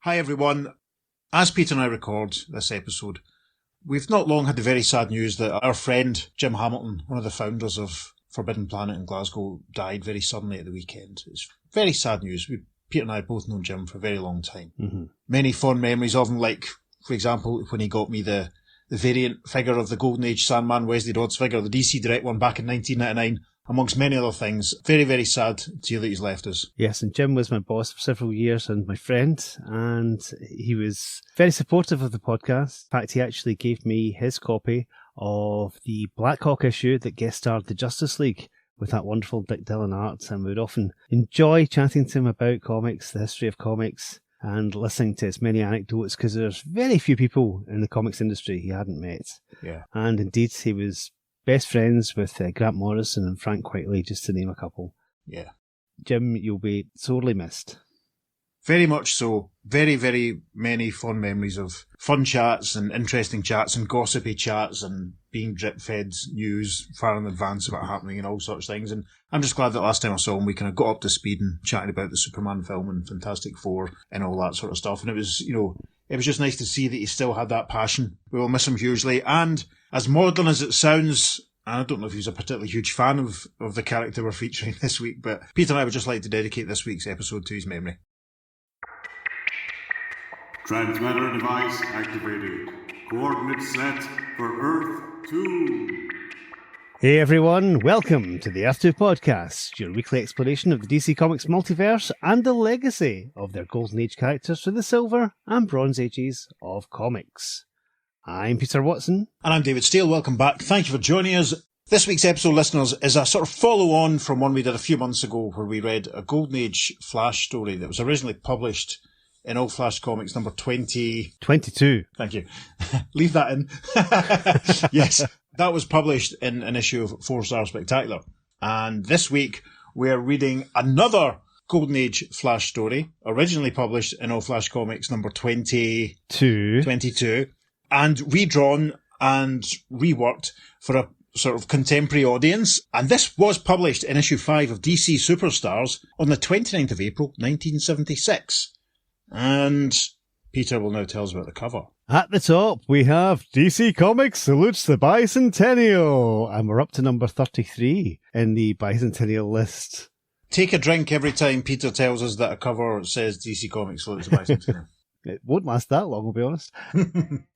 Hi everyone. As Peter and I record this episode, we've not long had the very sad news that our friend Jim Hamilton, one of the founders of Forbidden Planet in Glasgow, died very suddenly at the weekend. It's very sad news. Peter and I have both known Jim for a very long time. Mm-hmm. Many fond memories of him, like, for example, when he got me the variant figure of the Golden Age Sandman Wesley Dodds figure, the DC Direct one back in 1999, amongst many other things. Very, very sad to hear that he's left us. Yes, and Jim was my boss for several years and my friend, and he was very supportive of the podcast. In fact, he actually gave me his copy of the Black Hawk issue that guest starred the Justice League with that wonderful Dick Dillon art, and we would often enjoy chatting to him about comics, the history of comics, and listening to his many anecdotes, because there's very few people in the comics industry he hadn't met. Yeah. And indeed, he was best friends with Grant Morrison and Frank Quitely, just to name a couple. Yeah. Jim, you'll be sorely missed. Very much so. Very, very many fond memories of fun chats and interesting chats and gossipy chats and being drip-fed news far in advance about happening and all sorts of things. And I'm just glad that last time I saw him, we kind of got up to speed and chatted about the Superman film and Fantastic Four and all that sort of stuff. And it was, it was just nice to see that he still had that passion. We will miss him hugely. And as maudlin as it sounds, I don't know if he's a particularly huge fan of the character we're featuring this week, but Peter and I would just like to dedicate this week's episode to his memory. Transmitter device activated. Coordinates set for Earth 2. Hey everyone, welcome to the Earth 2 podcast, your weekly exploration of the DC Comics multiverse and the legacy of their Golden Age characters through the Silver and Bronze Ages of comics. I'm Peter Watson. And I'm David Steele. Welcome back. Thank you for joining us. This week's episode, listeners, is a sort of follow-on from one we did a few months ago where we read a Golden Age Flash story that was originally published in All Flash Comics number 22. Thank you. Leave that in. Yes, that was published in an issue of 4-Star Spectacular. And this week, we're reading another Golden Age Flash story, originally published in All Flash Comics number 22, and redrawn and reworked for a sort of contemporary audience. And this was published in issue 5 of DC Superstars on the 29th of April, 1976. And Peter will now tell us about the cover. At the top, we have DC Comics salutes the bicentennial, and we're up to number 33 in the bicentennial list. Take a drink every time Peter tells us that a cover says DC Comics salutes the bicentennial. It won't last that long, I'll be honest.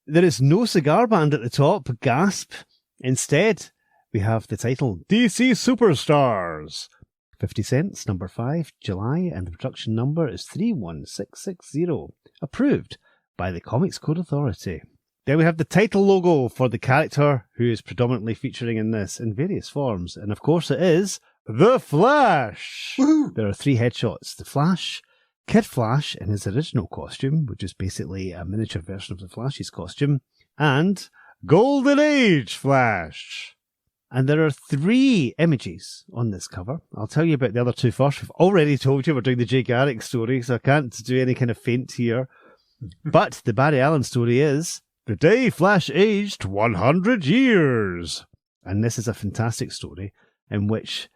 There is no cigar band at the top, gasp. Instead, we have the title DC Superstars. 50 cents, number 5, July, and the production number is 31660. Approved by the Comics Code Authority. Then we have the title logo for the character who is predominantly featuring in this in various forms. And of course it is The Flash. Woohoo! There are 3 headshots. The Flash, Kid Flash in his original costume, which is basically a miniature version of the Flash's costume, and Golden Age Flash. And there are 3 images on this cover. I'll tell you about the other 2 first. We've already told you we're doing the Jay Garrick story, so I can't do any kind of feint here. But the Barry Allen story is The Day Flash Aged 100 Years. And this is a fantastic story in which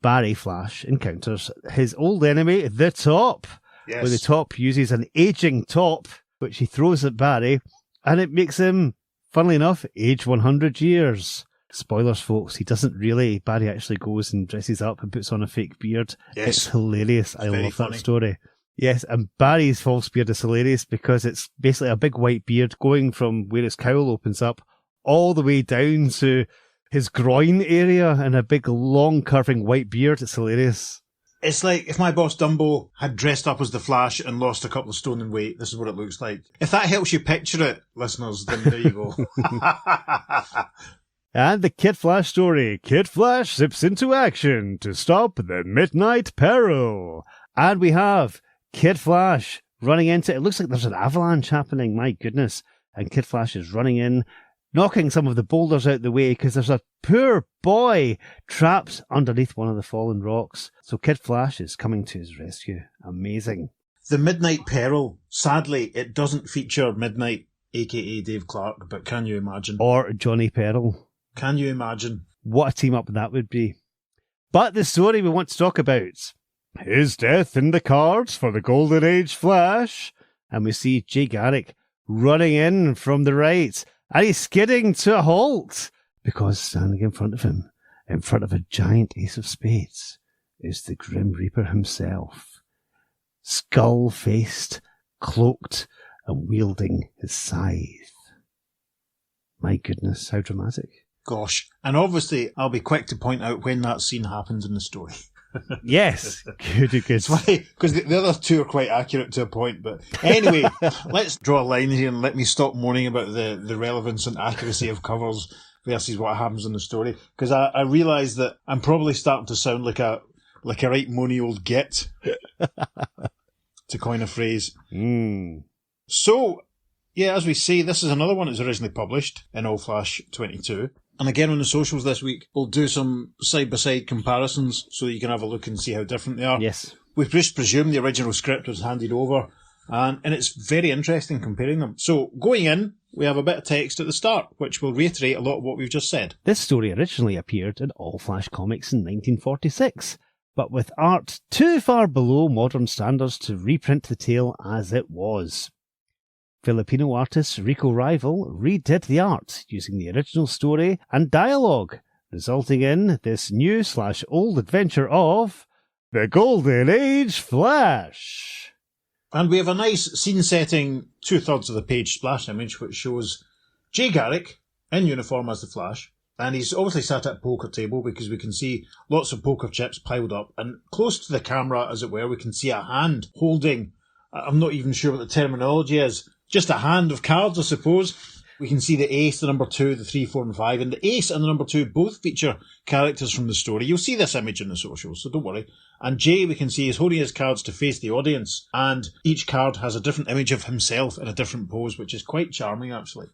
Barry Flash encounters his old enemy, the Top. Yes. Where the Top uses an aging top, which he throws at Barry, and it makes him, funnily enough, age 100 years. Spoilers, folks, he doesn't really. Barry actually goes and dresses up and puts on a fake beard. Yes. It's hilarious. I love funny. that story. Yes, and Barry's false beard is hilarious because it's basically a big white beard going from where his cowl opens up all the way down to his groin area and a big, long, curving white beard. It's hilarious. It's like if my boss Dumbo had dressed up as the Flash and lost a couple of stone in weight. This is what it looks like. If that helps you picture it, listeners, then there you go. And the Kid Flash story. Kid Flash zips into action to stop the Midnight Peril. And we have Kid Flash running into... It looks like there's an avalanche happening, my goodness. And Kid Flash is running in, knocking some of the boulders out the way because there's a poor boy trapped underneath one of the fallen rocks. So Kid Flash is coming to his rescue. Amazing. The Midnight Peril. Sadly, it doesn't feature Midnight, a.k.a. Dave Clark, but can you imagine? Or Johnny Peril. Can you imagine? What a team-up that would be. But the story we want to talk about. His death in the cards for the Golden Age Flash. and we see Jay Garrick running in from the right, and he's skidding to a halt, because standing in front of him, in front of a giant ace of spades, is the Grim Reaper himself, skull-faced, cloaked, and wielding his scythe. My goodness, how dramatic. Gosh. And obviously, I'll be quick to point out when that scene happens in the story. Yes, good. It's funny, because the other two are quite accurate to a point. But anyway, let's draw a line here and let me stop moaning about the relevance and accuracy of covers versus what happens in the story. Because I realise that I'm probably starting to sound like a right moany old git, to coin a phrase. So, yeah, as we say, this is another one that was originally published in All Flash 22. And again, on the socials this week, we'll do some side-by-side comparisons so that you can have a look and see how different they are. Yes. We just presume the original script was handed over, and it's very interesting comparing them. So, going in, we have a bit of text at the start, which will reiterate a lot of what we've just said. This story originally appeared in All Flash Comics in 1946, but with art too far below modern standards to reprint the tale as it was. Filipino artist Rico Rival redid the art using the original story and dialogue, resulting in this new/old adventure of the Golden Age Flash. And we have a nice scene-setting 2/3 of the page splash image, which shows Jay Garrick in uniform as the Flash, and he's obviously sat at a poker table because we can see lots of poker chips piled up, and close to the camera, as it were, we can see a hand holding, I'm not even sure what the terminology is, just a hand of cards, I suppose. We can see the ace, the number 2, the 3, 4 and 5, and the ace and the number 2 both feature characters from the story. You'll see this image in the socials, so don't worry. And Jay, we can see, is holding his cards to face the audience, and each card has a different image of himself in a different pose, which is quite charming, actually.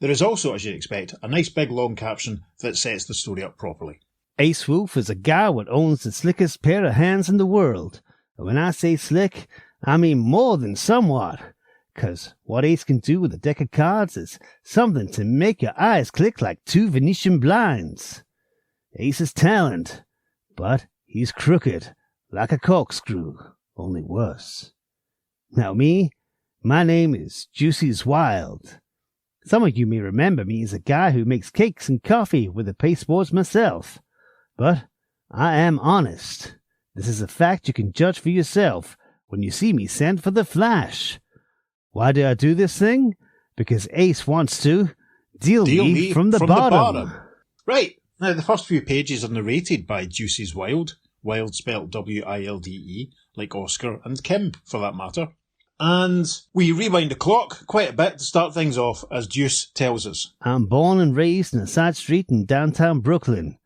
There is also, as you'd expect, a nice big long caption that sets the story up properly. Ace Wolf is a guy what owns the slickest pair of hands in the world. And when I say slick, I mean more than somewhat. 'Cause what Ace can do with a deck of cards is something to make your eyes click like 2 Venetian blinds. Ace is talent, but he's crooked, like a corkscrew, only worse. Now my name is Juicy's Wild. Some of you may remember me as a guy who makes cakes and coffee with the pasteboards myself. But I am honest. This is a fact you can judge for yourself when you see me send for the Flash. Why do I do this thing? Because Ace wants to deal me from the bottom. Right. Now, the first few pages are narrated by Juicy's Wild. Wild spelled W-I-L-D-E, like Oscar and Kim, for that matter. And we rewind the clock quite a bit to start things off, as Juice tells us. I'm born and raised in a side street in downtown Brooklyn.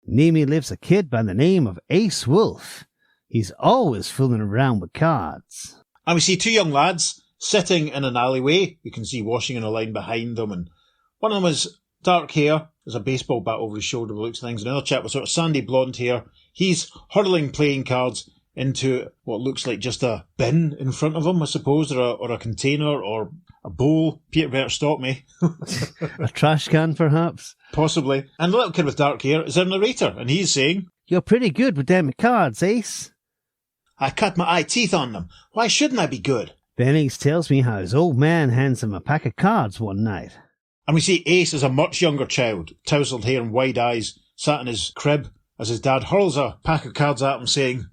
Near me lives a kid by the name of Ace Wolf. He's always fooling around with cards. And we see 2 young lads sitting in an alleyway. You can see washing in a line behind them, and one of them has dark hair, there's a baseball bat over his shoulder by the looks of things. Another chap with sort of sandy blonde hair. He's hurling playing cards into what looks like just a bin in front of him, I suppose, or a container, or a bowl. Peter better stop me. A trash can, perhaps? Possibly. And the little kid with dark hair is our narrator, and he's saying, "You're pretty good with them cards, Ace." "I cut my eye teeth on them. Why shouldn't I be good?" Then Ace tells me how his old man hands him a pack of cards one night. And we see Ace as a much younger child, tousled hair and wide eyes, sat in his crib as his dad hurls a pack of cards at him, saying,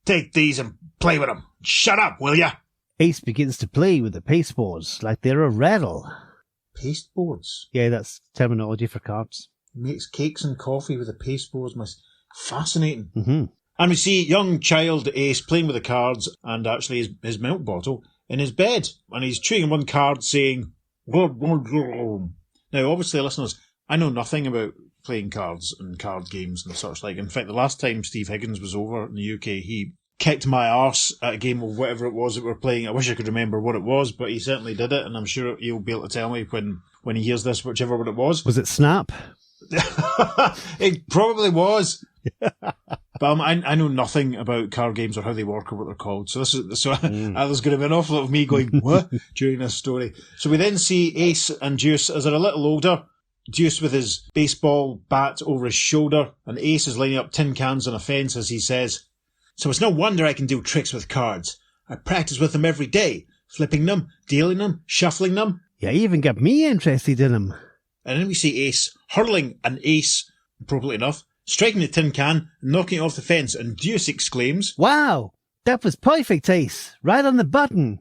"Take these and play with them. Shut up, will ya?" Ace begins to play with the pasteboards like they're a rattle. Pasteboards? Yeah, that's terminology for cards. He makes cakes and coffee with the pasteboards. Fascinating. Mm-hmm. And we see young child Ace playing with the cards and actually his milk bottle in his bed. And he's chewing one card saying, now, obviously, listeners, I know nothing about playing cards and card games and such like. In fact, the last time Steve Higgins was over in the UK, he kicked my arse at a game of whatever it was that we were playing. I wish I could remember what it was, but he certainly did it, and I'm sure he'll be able to tell me when he hears this, whichever one it was. Was it Snap? It probably was. But I know nothing about card games or how they work or what they're called. So there's going to be an awful lot of me going, what? During this story. So we then see Ace and Juice as they're a little older. Juice with his baseball bat over his shoulder, and Ace is lining up tin cans on a fence as he says, "So it's no wonder I can do tricks with cards. I practice with them every day. flipping them, dealing them, shuffling them. You even got me interested in them. And then we see Ace hurling an ace, appropriately enough, striking the tin can, and knocking it off the fence, and Deuce exclaims, "Wow, that was perfect, Ace. Right on the button."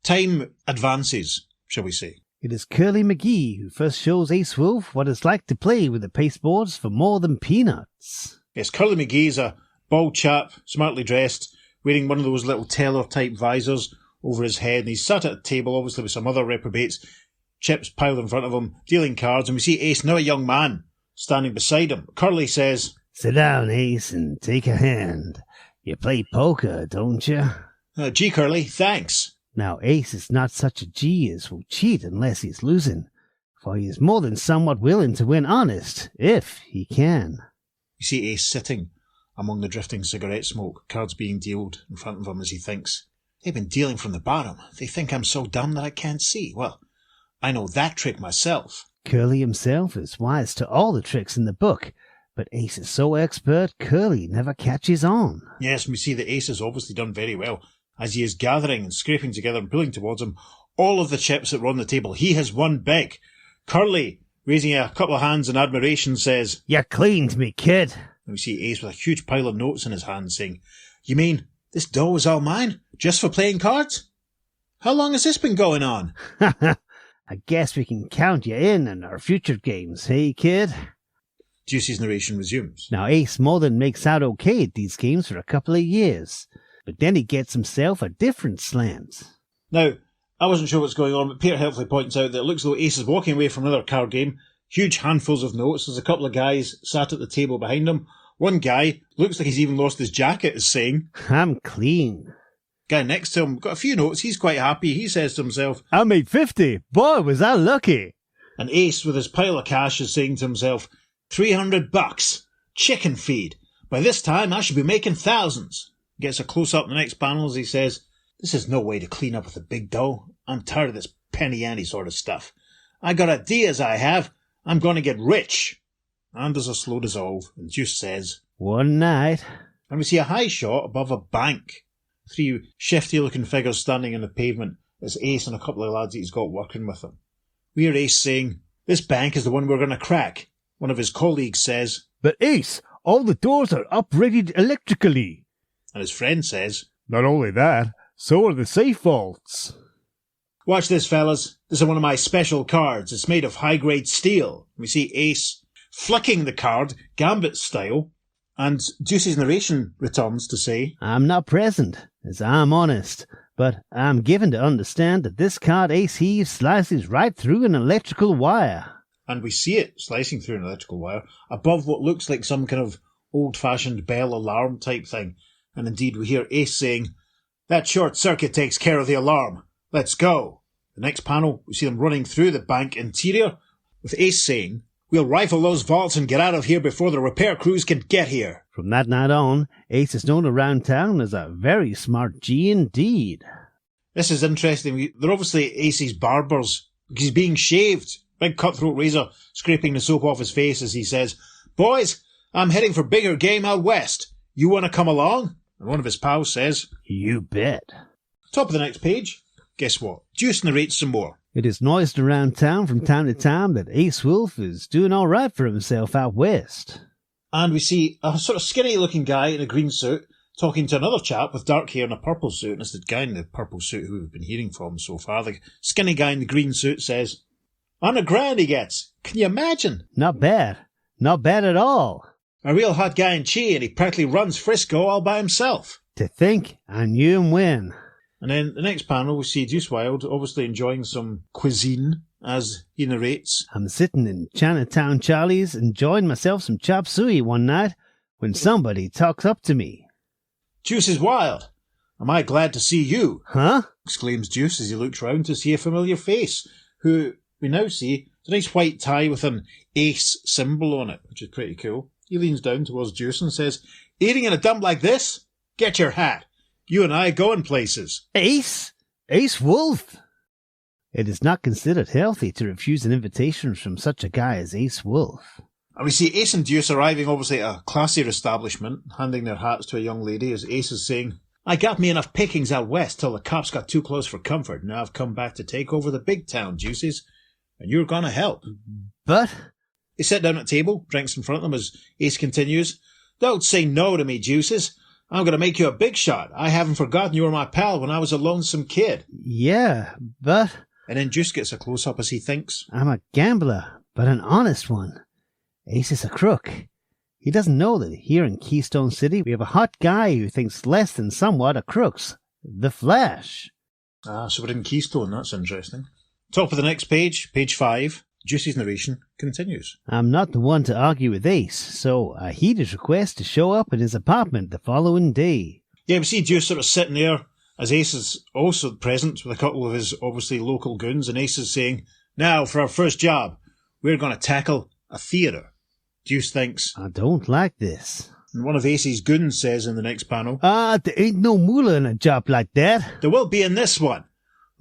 Time advances, shall we say. It is Curly McGee who first shows Ace Wolf what it's like to play with the pasteboards for more than peanuts. Yes, Curly McGee's a bald chap, smartly dressed, wearing one of those little teller-type visors over his head, and he's sat at a table, obviously with some other reprobates, chips piled in front of him, dealing cards, and we see Ace, now a young man, standing beside him. Curly says, "Sit down, Ace, and take a hand. You play poker, don't you?" Gee, Curly, thanks." Now, Ace is not such a G as will cheat unless he's losing, for he is more than somewhat willing to win honest, if he can. You see Ace sitting among the drifting cigarette smoke, cards being dealt in front of him as he thinks, "They've been dealing from the bottom. They think I'm so dumb that I can't see. Well, I know that trick myself." Curly himself is wise to all the tricks in the book, but Ace is so expert, Curly never catches on. Yes, we see that Ace has obviously done very well, as he is gathering and scraping together and pulling towards him all of the chips that were on the table. He has won big. Curly, raising a couple of hands in admiration, says, "You cleaned me, kid." And we see Ace with a huge pile of notes in his hand saying, "You mean this dough is all mine, just for playing cards? How long has this been going on?" "I guess we can count you in our future games, hey, kid?" Juicy's narration resumes. Now, Ace more than makes out okay at these games for a couple of years, but then he gets himself a different slant. Now, I wasn't sure what's going on, but Peter helpfully points out that it looks as though Ace is walking away from another card game. Huge handfuls of notes. There's a couple of guys sat at the table behind him. One guy looks like he's even lost his jacket, is saying, "I'm clean." Guy next to him got a few notes. He's quite happy. He says to himself, "I made 50. Boy, was I lucky." And Ace, with his pile of cash, is saying to himself, $300. Chicken feed. By this time, I should be making thousands. Gets a close-up in the next panel as he says, "This is no way to clean up with the big dough. I'm tired of this penny-ante sort of stuff. I got ideas, I have. I'm going to get rich." And there's a slow dissolve, and Juice says, "One night." And we see a high shot above a bank. 3 shifty-looking figures standing on the pavement. It's Ace and a couple of lads that he's got working with him. We hear Ace saying, "This bank is the one we're going to crack." One of his colleagues says, "But Ace, all the doors are operated electrically." And his friend says, "Not only that, so are the safe vaults." "Watch this, fellas. This is one of my special cards. It's made of high-grade steel." We see Ace flicking the card, Gambit style, and Juicy's narration returns to say, "I'm not present, as I'm honest, but I'm given to understand that this card Ace heaves slices right through an electrical wire." And we see it slicing through an electrical wire above what looks like some kind of old-fashioned bell alarm type thing. And indeed, we hear Ace saying, "That short circuit takes care of the alarm. Let's go." The next panel, we see them running through the bank interior, with Ace saying, "We'll rifle those vaults and get out of here before the repair crews can get here." From that night on, Ace is known around town as a very smart G indeed. This is interesting. They're obviously Ace's barbers, because he's being shaved. Big cutthroat razor scraping the soap off his face as he says, "Boys, I'm heading for bigger game out west. You want to come along?" And one of his pals says, "You bet." Top of the next page. Guess what? Juice narrates some more. It is noised around town from time to time that Ace Wolf is doing all right for himself out west. And we see a sort of skinny-looking guy in a green suit talking to another chap with dark hair and a purple suit. And it's the guy in the purple suit who we've been hearing from so far. The skinny guy in the green suit says, "$100 he gets. Can you imagine?" Not bad. Not bad at all. "A real hot guy in Chi, and he practically runs Frisco all by himself." To think I knew him when. And then the next panel, we see Juice WRLD obviously enjoying some cuisine as he narrates. "I'm sitting in Chinatown Charlie's enjoying myself some chop suey one night when somebody talks up to me." "Juice is wild. Am I glad to see you?" "Huh?" exclaims Juice as he looks round to see a familiar face, who we now see a nice white tie with an ace symbol on it, which is pretty cool. He leans down towards Juice and says, "Eating in a dump like this? Get your hat. You and I going places." Ace? Ace Wolf? It is not considered healthy to refuse an invitation from such a guy as Ace Wolf. And we see Ace and Juice arriving obviously at a classier establishment, handing their hats to a young lady as Ace is saying, I got me enough pickings out west till the cops got too close for comfort. Now I've come back to take over the big town, Juices, and you're gonna help. But... They sit down at the table, drinks in front of them as Ace continues. Don't say no to me, Juices. I'm gonna make you a big shot. I haven't forgotten you were my pal when I was a lonesome kid. Yeah, but... And then Juice gets a close-up as he thinks. I'm a gambler, but an honest one. Ace is a crook. He doesn't know that here in Keystone City we have a hot guy who thinks less than somewhat of crooks. The Flash. Ah, so we're in Keystone. That's interesting. Top of the next page, page 5. Juicy's narration continues. I'm not the one to argue with Ace, so I heed his request to show up at his apartment the following day. Yeah, we see Juice sort of sitting there as Ace is also present with a couple of his obviously local goons, and Ace is saying, now for our first job, we're going to tackle a theatre. Juice thinks, I don't like this. And one of Ace's goons says in the next panel, There ain't no moolah in a job like that. There will be in this one.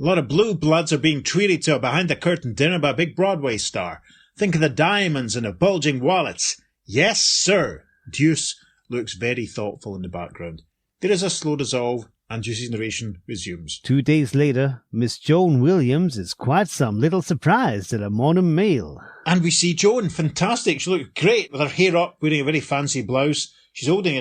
A lot of blue bloods are being treated to a behind-the-curtain dinner by a big Broadway star. Think of the diamonds and the bulging wallets. Yes, sir. Juice looks very thoughtful in the background. There is a slow dissolve, and Juicy's narration resumes. 2 days later, Miss Joan Williams is quite some little surprised at a morning mail. And we see Joan, fantastic. She looks great with her hair up, wearing a very fancy blouse. She's holding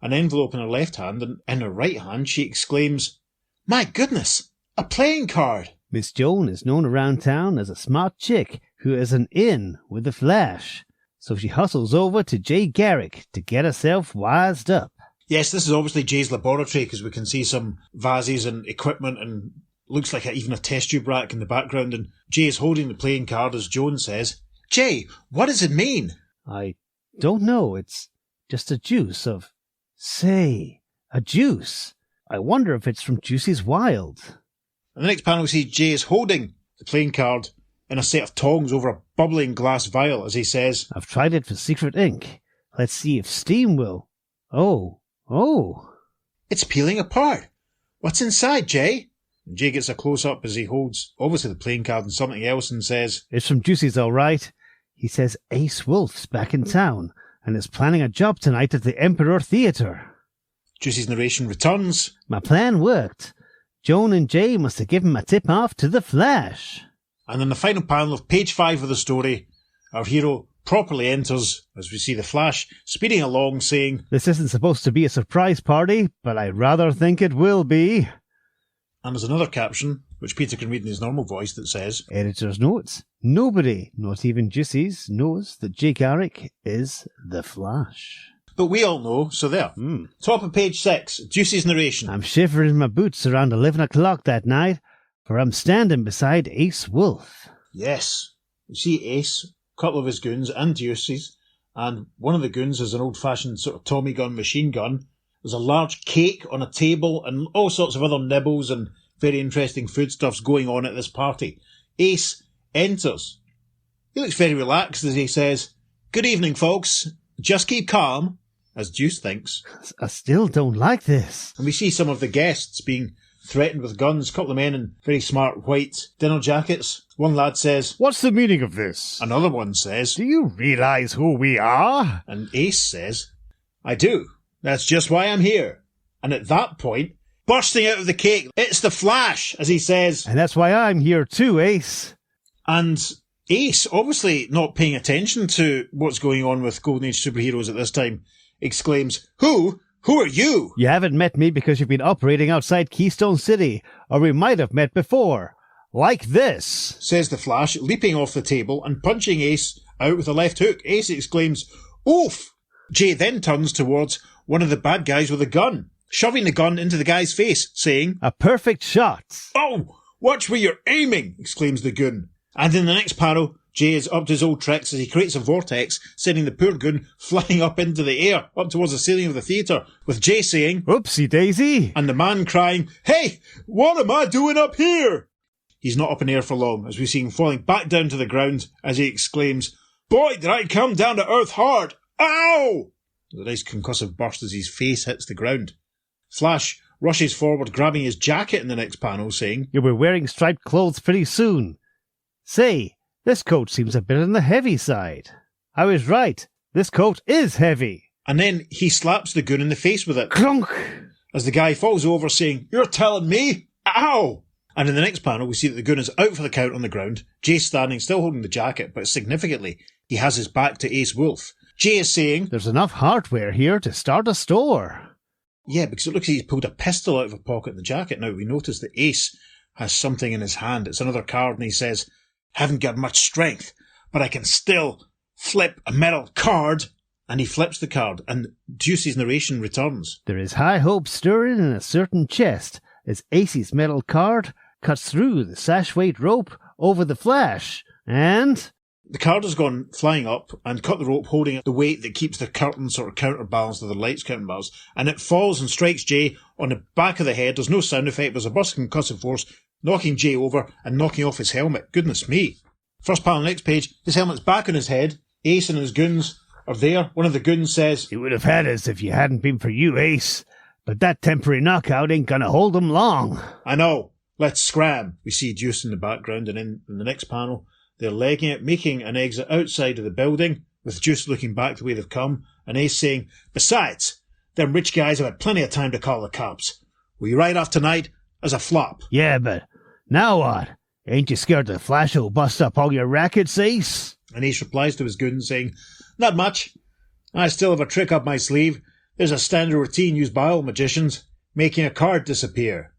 an envelope in her left hand, and in her right hand she exclaims, My goodness, a playing card! Miss Joan is known around town as a smart chick who is an in with the Flash, so she hustles over to Jay Garrick to get herself wised up. Yes, this is obviously Jay's laboratory, because we can see some vases and equipment and looks like even a test tube rack in the background, and Jay is holding the playing card as Joan says, Jay, what does it mean? I don't know. It's just a juice of... Say, a juice. I wonder if it's from Juicy's Wild. In the next panel we see Jay is holding the playing card in a set of tongs over a bubbling glass vial as he says, I've tried it for secret ink. Let's see if steam will... Oh. It's peeling apart. What's inside, Jay? And Jay gets a close-up as he holds, obviously, the playing card and something else and says, It's from Juicy's all right. He says Ace Wolf's back in town and is planning a job tonight at the Emperor Theatre. Juicy's narration returns. My plan worked. Joan and Jay must have given my tip-off to the Flash. And in the final panel of page 5 of the story, our hero properly enters as we see the Flash speeding along saying, This isn't supposed to be a surprise party, but I rather think it will be. And there's another caption, which Peter can read in his normal voice, that says, Editor's notes. Nobody, not even Juicy's, knows that Jay Garrick is the Flash. But we all know, so there. Top of page 6, Juicy's narration. I'm shivering in my boots around 11 o'clock that night, for I'm standing beside Ace Wolf. Yes. You see Ace, a couple of his goons, and Juicy's, and one of the goons is an old-fashioned sort of Tommy gun machine gun. There's a large cake on a table and all sorts of other nibbles and very interesting foodstuffs going on at this party. Ace enters. He looks very relaxed as he says, Good evening, folks. Just keep calm, as Juice thinks. I still don't like this. And we see some of the guests being threatened with guns, a couple of men in very smart white dinner jackets. One lad says, What's the meaning of this? Another one says, Do you realise who we are? And Ace says, I do. That's just why I'm here. And at that point, bursting out of the cake, it's the Flash, as he says. And that's why I'm here too, Ace. And Ace, obviously not paying attention to what's going on with Golden Age superheroes at this time, exclaims, Who? Who are you? You haven't met me because you've been operating outside Keystone City, or we might have met before. Like this, says the Flash, leaping off the table and punching Ace out with a left hook. Ace exclaims, Oof! Jay then turns towards one of the bad guys with a gun, shoving the gun into the guy's face, saying, A perfect shot. Oh, watch where you're aiming, exclaims the goon. And in the next panel, Jay is up to his old tricks as he creates a vortex, sending the poor goon flying up into the air, up towards the ceiling of the theatre, with Jay saying, Oopsie daisy. And the man crying, Hey, what am I doing up here? He's not up in air for long, as we see him falling back down to the ground as he exclaims, Boy, did I come down to earth hard! Ow! There's a nice concussive burst as his face hits the ground. Flash rushes forward, grabbing his jacket in the next panel, saying, You'll be wearing striped clothes pretty soon. Say, this coat seems a bit on the heavy side. I was right. This coat is heavy. And then he slaps the goon in the face with it. Clunk! as the guy falls over saying, "You're telling me? Ow!" And in the next panel, we see that the goon is out for the count on the ground. Jay's standing, still holding the jacket, but significantly, he has his back to Ace Wolf. Jay is saying, "There's enough hardware here to start a store." Yeah, because it looks like he's pulled a pistol out of a pocket in the jacket. Now, we notice that Ace has something in his hand. It's another card, and he says, "Haven't got much strength, but I can still flip a metal card." And he flips the card, and Juicy's narration returns. "There is high hope stirring in a certain chest as Ace's metal card cuts through the sash-weight rope over the Flash, and..." The card has gone flying up and cut the rope, holding the weight that keeps the curtain sort of counterbalanced to the lights counterbalanced, and it falls and strikes Jay on the back of the head. There's no sound effect, there's a burst of concussive force, knocking Jay over and knocking off his helmet. Goodness me. First panel, next page, his helmet's back on his head. Ace and his goons are there. One of the goons says, "You would have had us if you hadn't been for you, Ace, but that temporary knockout ain't gonna hold him long." "I know. Let's scram." We see Deuce in the background, and in the next panel, they're legging it, making an exit outside of the building, with Deuce looking back the way they've come, and Ace saying, "Besides, them rich guys have had plenty of time to call the cops. Will you ride off tonight as a flop?" "Yeah, but now what? Ain't you scared the Flash will bust up all your rackets, Ace?" And Ace replies to his goon saying, "Not much. I still have a trick up my sleeve. There's a standard routine used by all magicians, making a card disappear.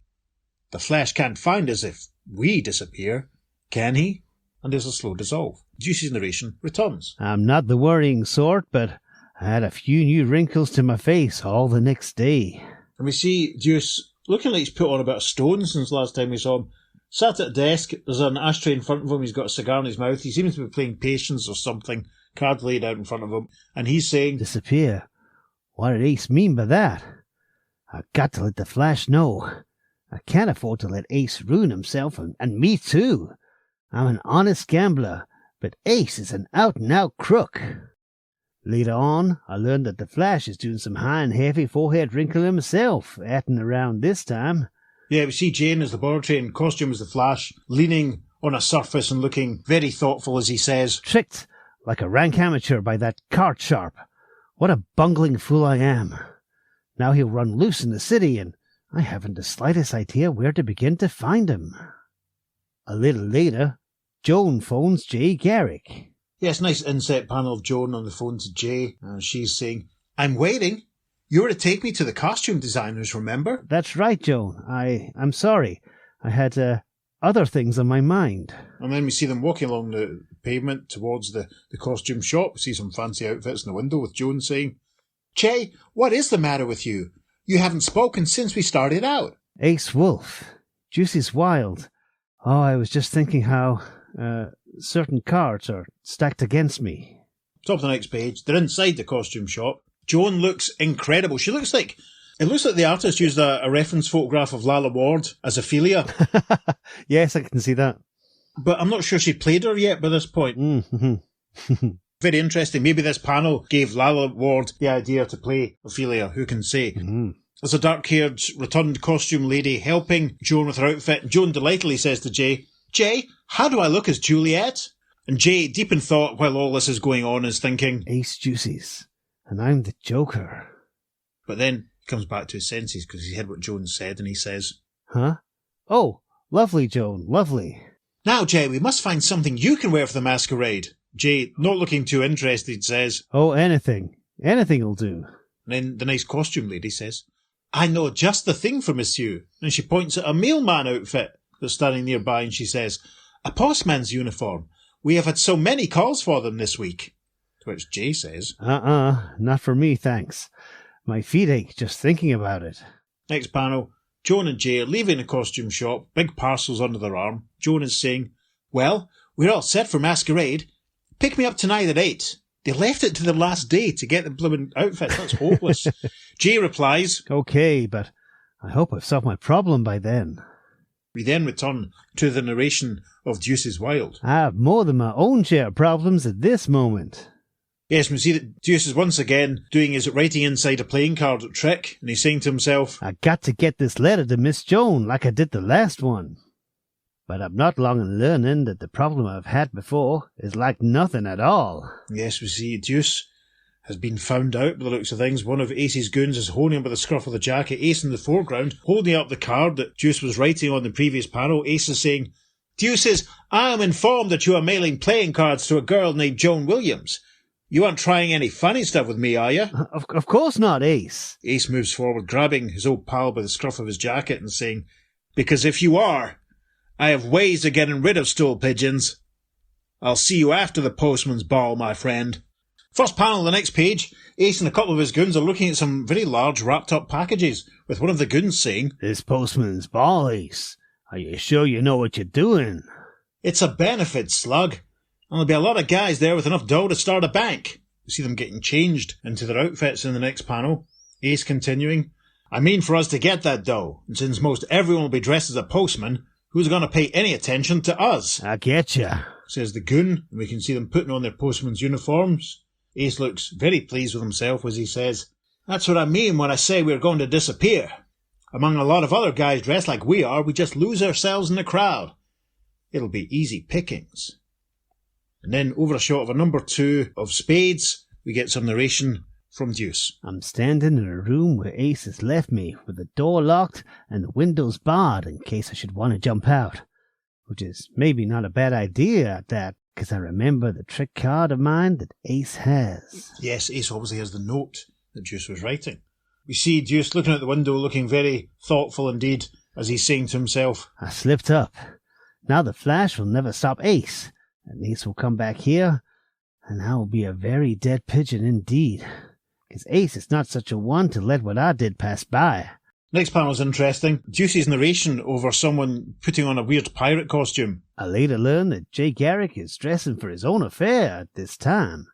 The Flash can't find us if we disappear, can he?" And there's a slow dissolve. Juicy's narration returns. "I'm not the worrying sort, but I had a few new wrinkles to my face all the next day." And we see Deuce looking like he's put on about a stone since last time we saw him. Sat at a desk, there's an ashtray in front of him, he's got a cigar in his mouth, he seems to be playing Patience or something, card laid out in front of him, and he's saying, "Disappear? What did Ace mean by that? I've got to let the Flash know. I can't afford to let Ace ruin himself, and me too. I'm an honest gambler, but Ace is an out-and-out crook." Later on, I learned that the Flash is doing some high and heavy forehead wrinkling himself, acting around this time. Yeah, we see Jane as the laboratory in costume as the Flash, leaning on a surface and looking very thoughtful as he says, "Tricked like a rank amateur by that card sharp. What a bungling fool I am. Now he'll run loose in the city, and I haven't the slightest idea where to begin to find him." A little later, Joan phones Jay Garrick. Yes, nice inset panel of Joan on the phone to Jay, and she's saying, "I'm waiting. You were to take me to the costume designers, remember?" "That's right, Joan. I'm sorry. I had other things on my mind." And then we see them walking along the pavement towards the costume shop. We see some fancy outfits in the window with Joan saying, "Jay, what is the matter with you? You haven't spoken since we started out." "Ace Wolf. Juicy's wild. Oh, I was just thinking how certain cards are stacked against me." Top of the next page, they're inside the costume shop. Joan looks incredible. It looks like the artist used a reference photograph of Lalla Ward as Ophelia. Yes, I can see that. But I'm not sure she played her yet by this point. Mm-hmm. Very interesting. Maybe this panel gave Lalla Ward the idea to play Ophelia. Who can say? Mm-hmm. There's a dark-haired, rotund costume lady helping Joan with her outfit. And Joan delightedly says to Jay, "Jay, how do I look as Juliet?" And Jay, deep in thought while all this is going on, is thinking, "Ace Juicy's, and I'm the Joker." But then he comes back to his senses because he heard what Joan said, and he says, "Huh? Oh, lovely, Joan, lovely." "Now, Jay, we must find something you can wear for the masquerade." Jay, not looking too interested, says, "Oh, anything. Anything'll do." And then the nice costume lady says, "I know just the thing for monsieur." And she points at a mailman outfit that's standing nearby, and she says, "A postman's uniform. We have had so many calls for them this week." To which Jay says, Not for me, thanks. My feet ache just thinking about it." Next panel, Joan and Jay are leaving the costume shop, big parcels under their arm. Joan is saying, "Well, we're all set for masquerade. Pick me up tonight at 8. They left it to the last day to get the blooming outfits. That's hopeless." Jay replies, "Okay, but I hope I've solved my problem by then." We then return to the narration of Deuce's Wild. "I have more than my own share of problems at this moment." Yes, we see that Deuce is once again doing his writing inside a playing card trick, and he's saying to himself, "I got to get this letter to Miss Joan like I did the last one. But I'm not long in learning that the problem I've had before is like nothing at all." Yes, we see Deuce has been found out by the looks of things. One of Ace's goons is holding him by the scruff of the jacket. Ace in the foreground, holding up the card that Deuce was writing on the previous panel. Ace is saying, "Deuces, I am informed that you are mailing playing cards to a girl named Joan Williams. You aren't trying any funny stuff with me, are you?" Of course not, Ace. Ace moves forward, grabbing his old pal by the scruff of his jacket and saying, "Because if you are, I have ways of getting rid of stool pigeons. I'll see you after the postman's ball, my friend." First panel, the next page, Ace and a couple of his goons are looking at some very large wrapped-up packages, with one of the goons saying, "This postman's ball, Ace. Are you sure you know what you're doing?" "It's a benefit, slug, and there'll be a lot of guys there with enough dough to start a bank." You see them getting changed into their outfits in the next panel. Ace continuing, "I mean for us to get that dough, and since most everyone will be dressed as a postman, who's going to pay any attention to us?" "I getcha," says the goon, and we can see them putting on their postman's uniforms. Ace looks very pleased with himself as he says, "That's what I mean when I say we're going to disappear. Among a lot of other guys dressed like we are, we just lose ourselves in the crowd. It'll be easy pickings." And then over a shot of a number 2 of spades, we get some narration from Deuce. "I'm standing in a room where Ace has left me, with the door locked and the windows barred in case I should want to jump out. Which is maybe not a bad idea at that, because I remember the trick card of mine that Ace has." Yes, Ace obviously has the note that Deuce was writing. We see Deuce looking out the window, looking very thoughtful indeed, as he's saying to himself, "I slipped up. Now the Flash will never stop Ace, and Ace will come back here, and I will be a very dead pigeon indeed, because Ace is not such a one to let what I did pass by." Next panel's interesting. Deuce's narration over someone putting on a weird pirate costume. "I later learned that Jay Garrick is dressing for his own affair at this time."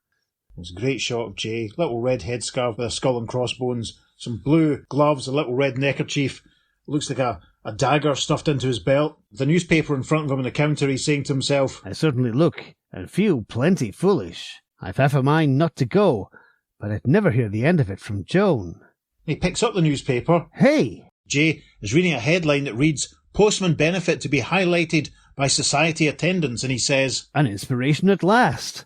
There's a great shot of Jay, little red headscarf with a skull and crossbones, some blue gloves, a little red neckerchief. Looks like a dagger stuffed into his belt. The newspaper in front of him on the counter, he's saying to himself, "I certainly look and feel plenty foolish. I've half a mind not to go, but I'd never hear the end of it from Joan." He picks up the newspaper. "Hey!" Jay is reading a headline that reads, "Postman benefit to be highlighted by society attendance," and he says, "An inspiration at last.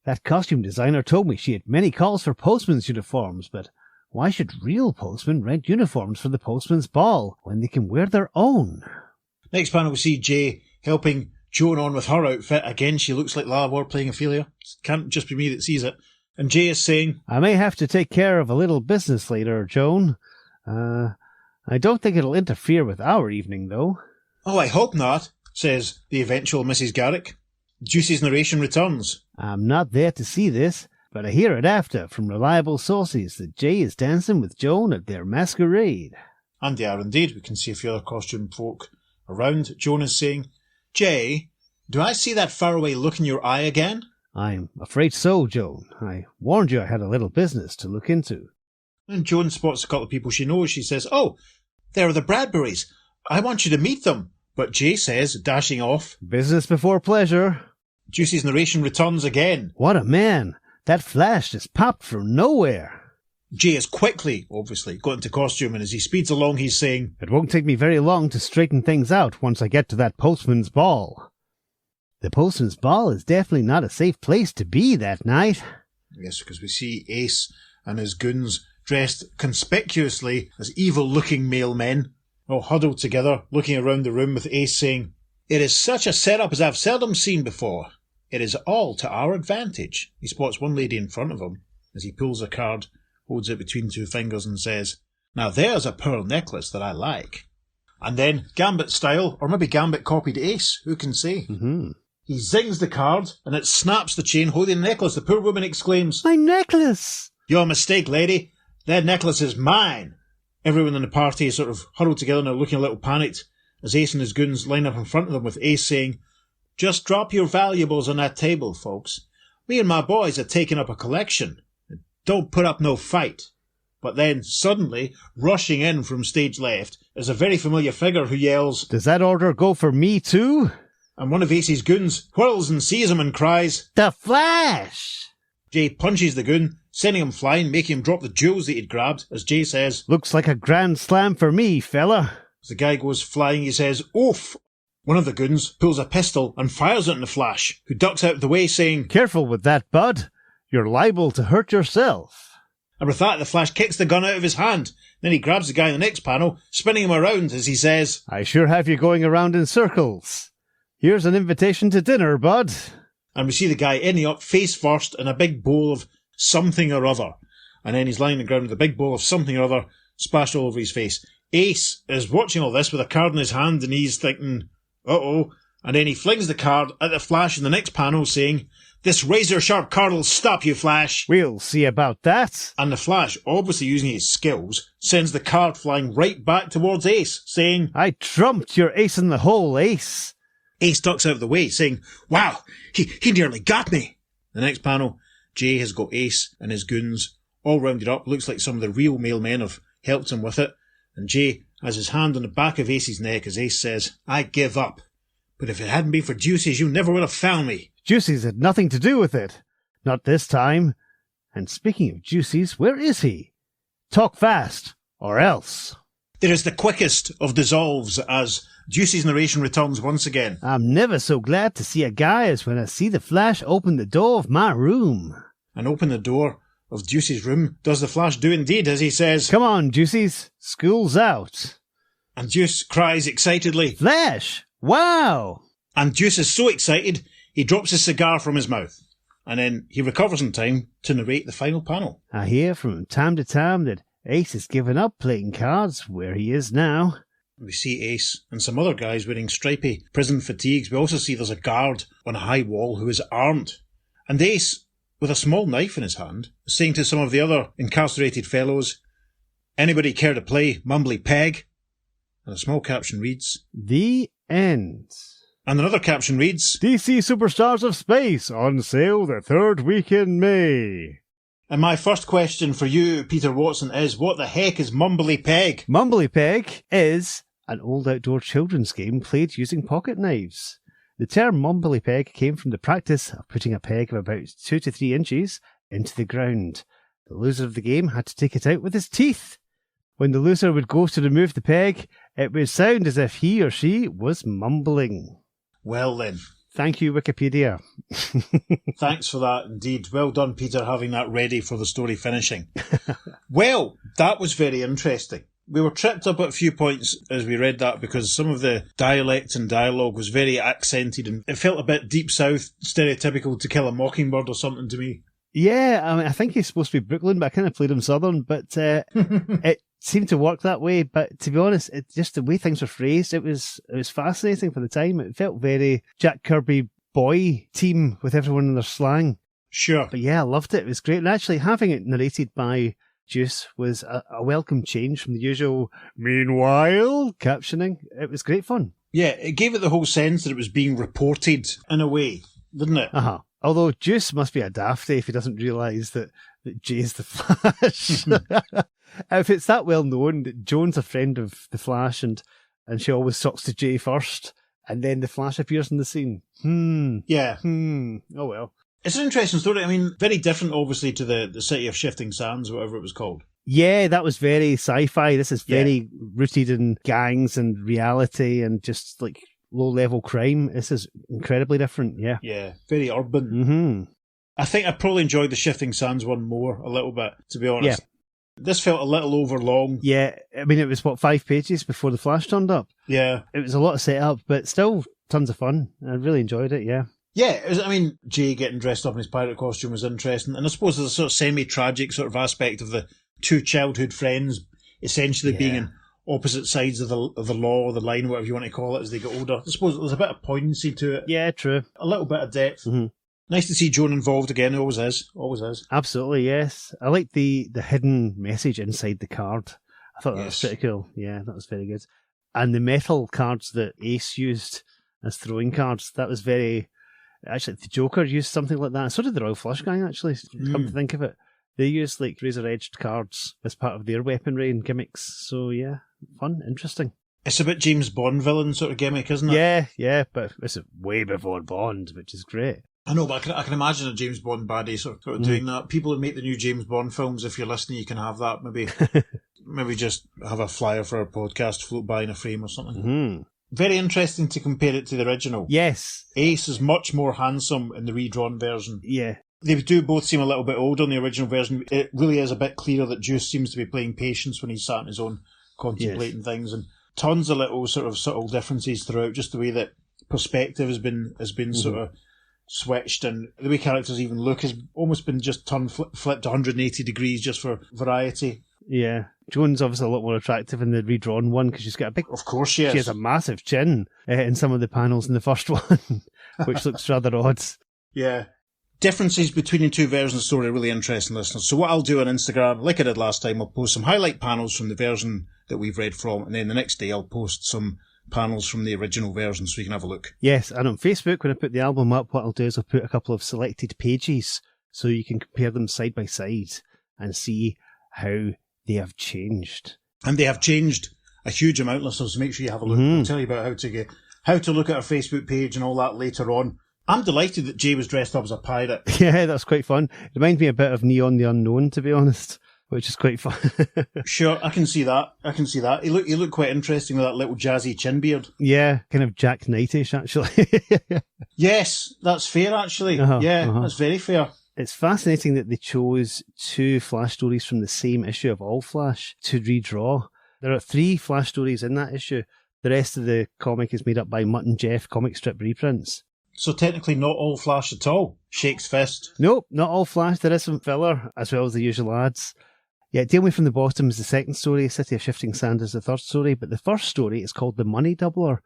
That costume designer told me she had many calls for postmen's uniforms, but why should real postmen rent uniforms for the postman's ball when they can wear their own?" Next panel we see Jay helping Joan on with her outfit. Again, she looks like Lara Ward playing Ophelia. It can't just be me that sees it. And Jay is saying, "I may have to take care of a little business later, Joan. I don't think it'll interfere with our evening, though." "Oh, I hope not," says the eventual Mrs. Garrick. Juicy's narration returns. "I'm not there to see this, but I hear it after from reliable sources that Jay is dancing with Joan at their masquerade." And they are indeed. We can see a few other costume folk around. Joan is saying, "Jay, do I see that faraway look in your eye again?" "I'm afraid so, Joan. I warned you I had a little business to look into." And Joan spots a couple of people she knows. She says, "Oh, there are the Bradburys. I want you to meet them." But Jay says, dashing off, "Business before pleasure." Juicy's narration returns again. "What a man! That Flash just popped from nowhere." Jay has quickly, obviously, got into costume, and as he speeds along, he's saying, "It won't take me very long to straighten things out once I get to that postman's ball." The postman's ball is definitely not a safe place to be that night. Yes, because we see Ace and his goons dressed conspicuously as evil-looking male men, all huddled together, looking around the room with Ace saying, "It is such a setup as I've seldom seen before. It is all to our advantage." He spots one lady in front of him as he pulls a card, holds it between 2 fingers and says, "Now there's a pearl necklace that I like." And then, Gambit style, or maybe Gambit copied Ace, who can say? He zings the card, and it snaps the chain holding the necklace. The poor woman exclaims, "My necklace!" "Your mistake, lady. That necklace is mine." Everyone in the party is sort of huddled together now, looking a little panicked, as Ace and his goons line up in front of them, with Ace saying, "Just drop your valuables on that table, folks. Me and my boys are taking up a collection. Don't put up no fight." But then, suddenly, rushing in from stage left, is a very familiar figure who yells, "Does that order go for me too?" And one of Ace's goons whirls and sees him and cries, "The Flash!" Jay punches the goon, sending him flying, making him drop the jewels that he'd grabbed, as Jay says, "Looks like a grand slam for me, fella." As the guy goes flying, he says, "Oof!" One of the goons pulls a pistol and fires it in the Flash, who ducks out of the way, saying, "Careful with that, bud. You're liable to hurt yourself. And with that, the Flash kicks the gun out of his hand. Then he grabs the guy in the next panel, spinning him around as he says, I sure have you going around in circles. Here's an invitation to dinner, bud. And we see the guy ending up face first in a big bowl of something or other. And then he's lying on the ground with a big bowl of something or other splashed all over his face. Ace is watching all this with a card in his hand and he's thinking, uh-oh. And then he flings the card at the Flash in the next panel saying, this razor-sharp card will stop you, Flash. We'll see about that. And the Flash, obviously using his skills, sends the card flying right back towards Ace, saying, I trumped your ace in the hole, Ace. Ace ducks out of the way, saying, wow, he nearly got me. The next panel, Jay has got Ace and his goons all rounded up. Looks like some of the real mailmen have helped him with it. And Jay has his hand on the back of Ace's neck as Ace says, I give up. But if it hadn't been for Juices, you never would have found me. Juices had nothing to do with it. Not this time. And speaking of Juices, where is he? Talk fast, or else. There is the quickest of dissolves as Juicy's narration returns once again. I'm never so glad to see a guy as when I see the Flash open the door of my room. And open the door of Juicy's room does the Flash do indeed, as he says, Come on, Juicies, school's out. And Juice cries excitedly, Flash! Wow! And Juice is so excited, he drops his cigar from his mouth. And then he recovers in time to narrate the final panel. I hear from time to time that Ace has given up playing cards where he is now. We see Ace and some other guys wearing stripy prison fatigues. We also see there's a guard on a high wall who is armed. And Ace, with a small knife in his hand, is saying to some of the other incarcerated fellows, anybody care to play Mumbly Peg? And a small caption reads, The end. And another caption reads, DC Superstars of Space on sale the third week in May. And my first question for you, Peter Watson, is what the heck is Mumbly Peg? Mumbly Peg is an old outdoor children's game played using pocket knives. The term Mumbly Peg came from the practice of putting a peg of about 2 to 3 inches into the ground. The loser of the game had to take it out with his teeth. When the loser would go to remove the peg, it would sound as if he or she was mumbling. Well then. Thank you, Wikipedia. Thanks for that indeed. Well done, Peter, having that ready for the story finishing. Well, that was very interesting. We were tripped up at a few points as we read that because some of the dialect and dialogue was very accented and it felt a bit deep south, stereotypical To Kill a Mockingbird or something to me. Yeah, I mean, I think he's supposed to be Brooklyn, but I kind of played him Southern, but it seemed to work that way. But to be honest, it just the way things were phrased, it was fascinating for the time. It felt very Jack Kirby boy team with everyone in their slang. Sure. But yeah, I loved it. It was great. And actually having it narrated by Juice was a welcome change from the usual meanwhile captioning. It was great fun. Yeah, it gave it the whole sense that it was being reported in a way, didn't it? Uh-huh. Although Juice must be a dafty if he doesn't realise that Jay's the Flash. If it's that well known that Joan's a friend of the Flash and she always talks to Jay first, and then the Flash appears in the scene. Yeah. Oh well. It's an interesting story. I mean, very different, obviously, to the City of Shifting Sands, whatever it was called. Yeah, that was very sci-fi. This is very rooted in gangs and reality and just like low-level crime. This is incredibly different, yeah. Yeah, very urban. Mm-hmm. I think I probably enjoyed the Shifting Sands one more, a little bit, to be honest. Yeah. This felt a little overlong. Yeah, I mean, it was, 5 pages before the Flash turned up? Yeah. It was a lot of setup, but still tons of fun. I really enjoyed it, yeah. Yeah, Jay getting dressed up in his pirate costume was interesting, and I suppose there's a sort of semi-tragic sort of aspect of the two childhood friends essentially being in opposite sides of the law or the line, whatever you want to call it, as they get older. I suppose there's a bit of poignancy to it. Yeah, true. A little bit of depth. Mm-hmm. Nice to see Joan involved again. It always is. Absolutely, yes. I like the hidden message inside the card. I thought that was pretty cool. Yeah, that was very good. And the metal cards that Ace used as throwing cards, that was very... Actually, the Joker used something like that. So did the Royal Flush Gang, actually, come to think of it. They used like razor-edged cards as part of their weaponry and gimmicks. So yeah, fun, interesting. It's a bit James Bond villain sort of gimmick, isn't it? Yeah, but it's way before Bond, which is great. I know, but I can imagine a James Bond baddie sort of doing that. People who make the new James Bond films, if you're listening, you can have that. Maybe just have a flyer for our podcast float by in a frame or something. Mm-hmm. Very interesting to compare it to the original. Yes. Ace is much more handsome in the redrawn version. Yeah. They do both seem a little bit old on the original version. It really is a bit clearer that Juice seems to be playing Patience when he's sat on his own contemplating things, and tons of little sort of subtle differences throughout, just the way that perspective has been sort of switched, and the way characters even look has almost been just flipped 180 degrees just for variety. Yeah. Joan's obviously a lot more attractive in the redrawn one because she's got a big... Of course she is. She has a massive chin in some of the panels in the first one, which looks rather odd. Yeah. Differences between the two versions of the story are really interesting, listeners. So what I'll do on Instagram, like I did last time, I'll post some highlight panels from the version that we've read from, and then the next day I'll post some panels from the original version so you can have a look. Yes, and on Facebook, when I put the album up, what I'll do is I'll put a couple of selected pages so you can compare them side by side and see how they have changed. And they have changed a huge amount, listeners, so make sure you have a look. I'll tell you about how to look at our Facebook page and all that later on. I'm delighted that Jay was dressed up as a pirate. Yeah, that's quite fun. It reminds me a bit of Neon the Unknown, to be honest, which is quite fun. Sure, I can see that. He looked quite interesting with that little jazzy chin beard. Yeah, kind of Jack Knight-ish, actually. Yes, that's fair, actually. That's very fair. It's fascinating that they chose 2 Flash stories from the same issue of All Flash to redraw. There are 3 Flash stories in that issue. The rest of the comic is made up by Mutt and Jeff comic strip reprints. So technically not all Flash at all. Shakes fist. Nope, not all Flash. There is some filler, as well as the usual ads. Yeah, Deal Me From the Bottom is the second story, City of Shifting Sand is the third story, but the first story is called The Money Doubler.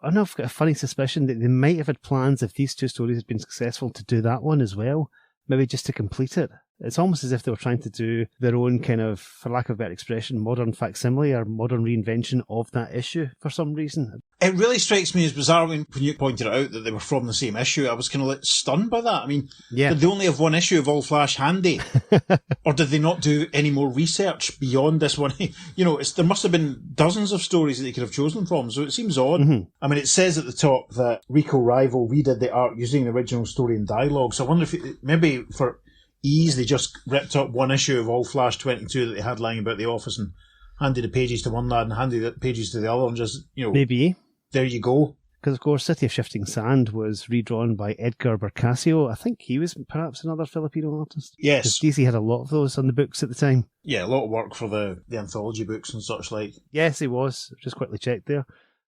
I know I've got a funny suspicion that they might have had plans, if these 2 stories had been successful, to do that one as well. Maybe just to complete it. It's almost as if they were trying to do their own kind of, for lack of a better expression, modern facsimile or modern reinvention of that issue for some reason. It really strikes me as bizarre when you pointed it out that they were from the same issue. I was kind of stunned by that. I mean, did they only have one issue of All Flash handy? Or did they not do any more research beyond this one? There must have been dozens of stories that they could have chosen from, so it seems odd. Mm-hmm. I mean, it says at the top that Rico Rival redid the art using the original story and dialogue, so I wonder if maybe for ease they just ripped up one issue of All Flash 22 that they had lying about the office and handed the pages to one lad and handed the pages to the other and just, maybe. There you go. Because, of course, City of Shifting Sand was redrawn by Edgar Bercasio. I think he was perhaps another Filipino artist. Yes. DC had a lot of those on the books at the time. Yeah, a lot of work for the anthology books and such like. Yes, he was. Just quickly checked there.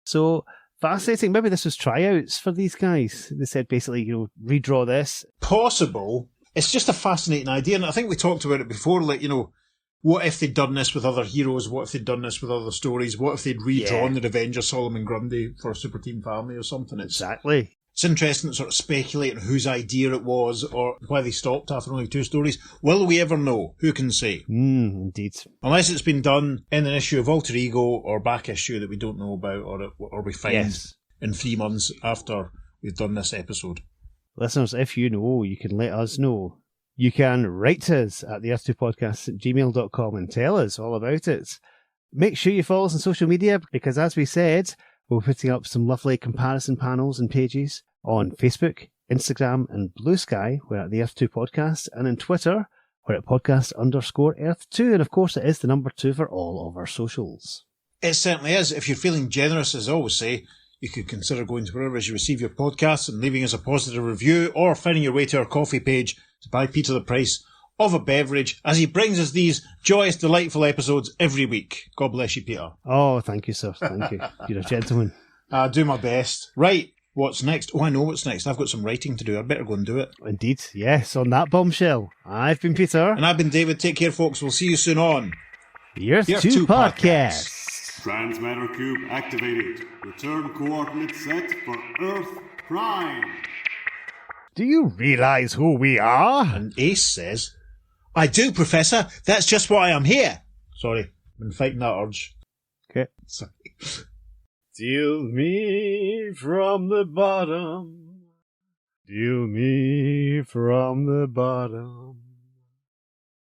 So, fascinating. Maybe this was tryouts for these guys. They said basically, redraw this. Possible. It's just a fascinating idea, and I think we talked about it before, what if they'd done this with other heroes? What if they'd done this with other stories? What if they'd redrawn the Revenge of Solomon Grundy for a Super Team Family or something? Exactly. It's interesting to sort of speculate on whose idea it was or why they stopped after only 2 stories. Will we ever know? Who can say? Indeed. Unless it's been done in an issue of Alter Ego or back issue that we don't know about or we find in 3 months after we've done this episode. Listeners, if you know, you can let us know. You can write to us at theearth2podcast@gmail.com and tell us all about it. Make sure you follow us on social media because, as we said, we're putting up some lovely comparison panels and pages on Facebook, Instagram, and Blue Sky. We're at the Earth2 Podcast, and on Twitter, we're at podcast_Earth2. And of course, it is the number 2 for all of our socials. It certainly is. If you're feeling generous, as I always say, you could consider going to wherever you receive your podcasts and leaving us a positive review or finding your way to our coffee page to buy Peter the price of a beverage as he brings us these joyous, delightful episodes every week. God bless you, Peter. Oh, thank you, sir. Thank you. You're a gentleman. I do my best. Right, what's next? Oh, I know what's next. I've got some writing to do. I better go and do it. Indeed. Yes, on that bombshell. I've been Peter. And I've been David. Take care, folks. We'll see you soon on the Earth2 Podcast. Transmatter Cube activated. Return coordinates set for Earth Prime. Do you realise who we are? And Ace says, I do, Professor. That's just why I'm here. Sorry, I've been fighting that urge. Okay. Sorry. Steal me from the bottom. Steal me from the bottom.